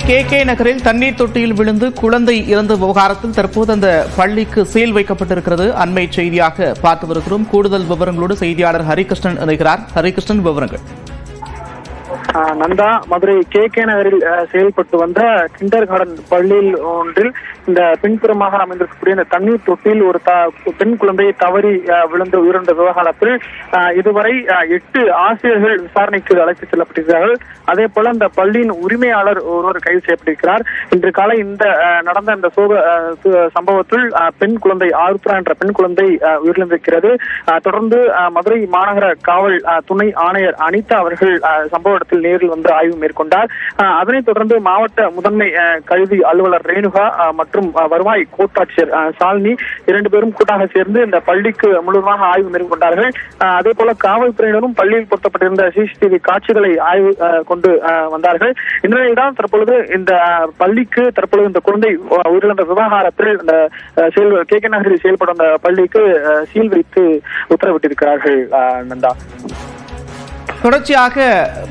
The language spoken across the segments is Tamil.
கே நகரில் தண்ணீர் தொட்டியில் விழுந்து குழந்தை இறந்த விவகாரத்தில் தற்போது அந்த பள்ளிக்கு சீல் வைக்கப்பட்டிருக்கிறது. அண்மை செய்தியாக பார்த்து வருகிறோம். கூடுதல் விவரங்களோடு செய்தியாளர் ஹரிகிருஷ்ணன் இணைகிறார். ஹரிகிருஷ்ணன், விவரங்கள். நந்தா, மதுரை கே நகரில் செயல்பட்டு வந்த கிண்டர் கார்டன் பள்ளியில் ஒன்றில் இந்த பின்புறமாக அமைந்திருக்கக்கூடிய இந்த தண்ணீர் தொட்டியில் ஒரு பெண் குழந்தையை தவறி விழுந்து உயிரிழந்த விவகாரத்தில் இதுவரை 8 ஆசிரியர்கள் விசாரணைக்கு அழைத்து செல்லப்பட்டிருக்கிறார்கள். அதே போல இந்த பள்ளியின் உரிமையாளர் ஒருவர் கைது செய்யப்பட்டிருக்கிறார். இன்று காலை நடந்த இந்த சோக சம்பவத்தில் பெண் குழந்தை ஆருத்ரா என்ற பெண் குழந்தை உயிரிழந்திருக்கிறது. தொடர்ந்து மதுரை மாநகர காவல் துணை ஆணையர் அனிதா அவர்கள் சம்பவ இடத்தில் நேரில் வந்து ஆய்வு மேற்கொண்டார். அதனைத் தொடர்ந்து மாவட்ட முதன்மை கல்வி அலுவலர் ரேணுகா மற்றும் வருவாய் கோட்டாட்சியர் சாலினி 2 பேரும் கூட்டாக சேர்ந்து இந்த பள்ளிக்கு முழுவதுமாக ஆய்வு மேற்கொண்டார்கள். அதே போல காவல்துறையினரும் பள்ளியில் பொருத்தப்பட்டிருந்த சிசிடிவி காட்சிகளை ஆய்வு கொண்டு வந்தார்கள். இந்த நிலையில்தான் தற்பொழுது இந்த பள்ளிக்கு இந்த குழந்தை உயிரிழந்த விவகாரத்தில் இந்த கே நகரில் செயல்படும் அந்த பள்ளிக்கு சீல் வைத்து உத்தரவிட்டிருக்கிறார்கள். நந்தா, தொடர்ச்சியாக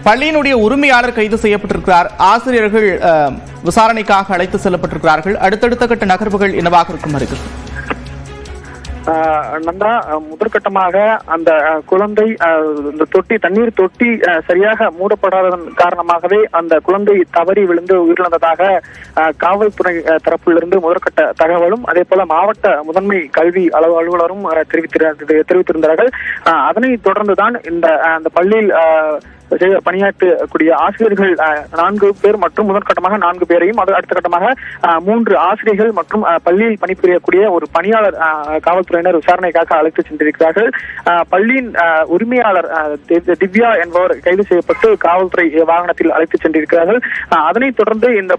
பள்ளியினுடைய உரிமையாளர் கைது செய்யப்பட்டிருக்கிறார். ஆசிரியர்கள் விசாரணைக்காக அழைத்து செல்லப்பட்டிருக்கிறார்கள். அடுத்தடுத்த கட்ட நகர்வுகள் என்னவாக இருக்கும்? ஹரிகிருஷ்ணன். நந்தா, முதற்கட்டமாக அந்த குழந்தை இந்த தண்ணீர் தொட்டி சரியாக மூடப்படாததன் காரணமாகவே அந்த குழந்தை தவறி விழுந்து உயிரிழந்ததாக காவல்துறை தரப்பிலிருந்து முதற்கட்ட தகவலும் அதே போல மாவட்ட முதன்மை கல்வி அலுவலரும் தெரிவித்திருந்தார்கள். அதனைத் தொடர்ந்துதான் அந்த பள்ளியில் பணியாற்றக்கூடிய ஆசிரியர்கள் 4 பேர் மற்றும் முதற்கட்டமாக 4 பேரையும் அடுத்த கட்டமாக 3 ஆசிரியர்கள் மற்றும் பள்ளியில் பணிபுரியக்கூடிய ஒரு பணியாளர் காவல்துறையினர் விசாரணைக்காக அழைத்து சென்றிருக்கிறார்கள். பள்ளியின் உரிமையாளர் திவ்யா என்பவர் கைது செய்யப்பட்டு காவல்துறை வாகனத்தில் அழைத்து சென்றிருக்கிறார்கள். அதனைத் தொடர்ந்து இந்த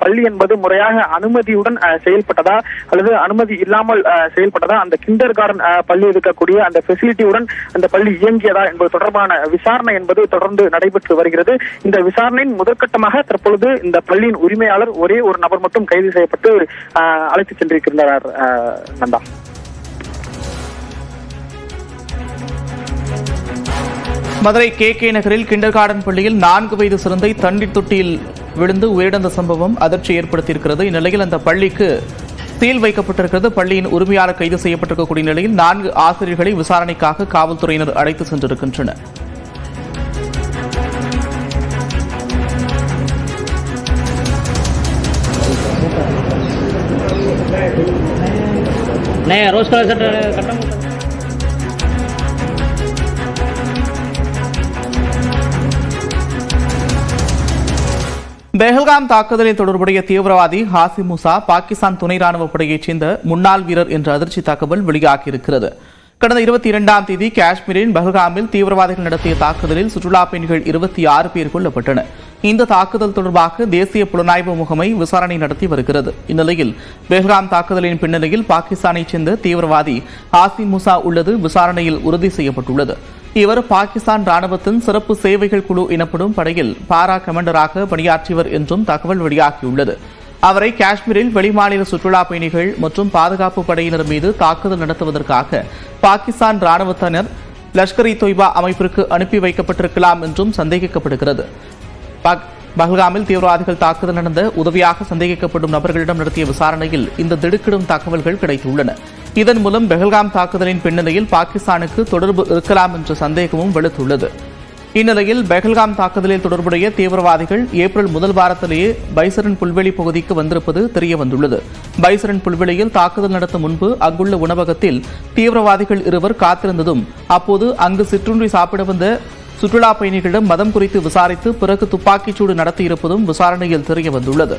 பள்ளி என்பது முறையாக அனுமதியுடன் செயல்பட்டதா அல்லது அனுமதி இல்லாமல் செயல்பட்டதா, அந்த கிண்டர் கார்டன் பள்ளி இருக்கக்கூடிய அந்த பெசிலிட்டியுடன் அந்த பள்ளி இயங்கியதா என்பது தொடர்பான விசாரணை என்பது தொடர்ந்து நடைபெற்று வருகிறது. இந்த விசாரணையின் முதற்கட்டமாக தற்பொழுது இந்த பள்ளியின் உரிமையாளர் ஒரே ஒரு நபர் மட்டும் கைது செய்யப்பட்டு அழைத்து சென்றிருக்கிறார். நந்தா, மதுரை கே நகரில் கிண்டர் கார்டன் பள்ளியில் 4 வயது சிறுந்தை தண்ணீர் தொட்டியில் விழுந்து உயிரிழந்த சம்பவம் அதிர்ச்சி ஏற்படுத்தியிருக்கிறது. இந்நிலையில் அந்த பள்ளிக்கு சீல் வைக்கப்பட்டிருக்கிறது. பள்ளியின் உரிமையாளர் கைது செய்யப்பட்டிருக்கக்கூடிய நிலையில் 4 ஆசிரியர்களை விசாரணைக்காக காவல்துறையினர் அழைத்து சென்றிருக்கின்றனர். रोज कलर शर्ट कटना। பெஹல்காம் தாக்குதலில் தொடர்புடைய தீவிரவாதி ஹாசிம் மூசா பாகிஸ்தான் துணை ராணுவ படையைச் சேர்ந்த முன்னாள் வீரர் என்ற அதிர்ச்சி தகவல் வெளியாகியிருக்கிறது. கடந்த 22ஆம் தேதி காஷ்மீரின் பெஹல்காமில் தீவிரவாதிகள் நடத்திய தாக்குதலில் சுற்றுலா பயணிகள் 26 பேர் கொல்லப்பட்டனர். இந்த தாக்குதல் தொடர்பாக தேசிய புலனாய்வு முகமை விசாரணை நடத்தி வருகிறது. இந்நிலையில் பெஹல்காம் தாக்குதலின் பின்னணியில் பாகிஸ்தானைச் சேர்ந்த தீவிரவாதி ஹாசிம் மூசா உள்ளது விசாரணையில் உறுதி செய்யப்பட்டுள்ளது. இவர் பாகிஸ்தான் ராணுவத்தின் சிறப்பு சேவைகள் குழு எனப்படும் படையில் பாரா கமாண்டராக பணியாற்றியவர் என்றும் தகவல் வெளியாகியுள்ளது. அவரை காஷ்மீரில் வெளிமாநில சுற்றுலா பயணிகள் மற்றும் பாதுகாப்பு படையினர் மீது தாக்குதல் நடத்துவதற்காக பாகிஸ்தான் ராணுவத்தினர் லஷ்கர்-இ தொய்பா அமைப்பிற்கு அனுப்பி வைக்கப்பட்டிருக்கலாம் என்றும் சந்தேகிக்கப்படுகிறது. பஹல்காமில் தீவிரவாதிகள் தாக்குதல் நடந்த உதவியாக சந்தேகிக்கப்படும் நபர்களிடம் நடத்திய விசாரணையில் இந்த திடுக்கிடும் தகவல்கள் கிடைத்துள்ளன. இதன் மூலம் பெஹல்காம் தாக்குதலின் பின்னணியில் பாகிஸ்தானுக்கு தொடர்பு இருக்கலாம் என்ற சந்தேகமும் வெளுத்துள்ளது. இந்நிலையில் பெஹல்காம் தாக்குதலில் தொடர்புடைய தீவிரவாதிகள் ஏப்ரல் முதல் வாரத்திலேயே பைசரன் புல்வெளி பகுதிக்கு வந்திருப்பது தெரியவந்துள்ளது. பைசரன் புல்வெளியில் தாக்குதல் நடத்த முன்பு அங்குள்ள உணவகத்தில் தீவிரவாதிகள் 2 காத்திருந்ததும் அப்போது அங்கு சிற்றுண்டி சாப்பிட வந்த சுற்றுலா பயணிகளிடம் மதம் குறித்து விசாரித்து பிறகு துப்பாக்கிச்சூடு நடத்தியிருப்பதும் விசாரணையில் தெரியவந்துள்ளது.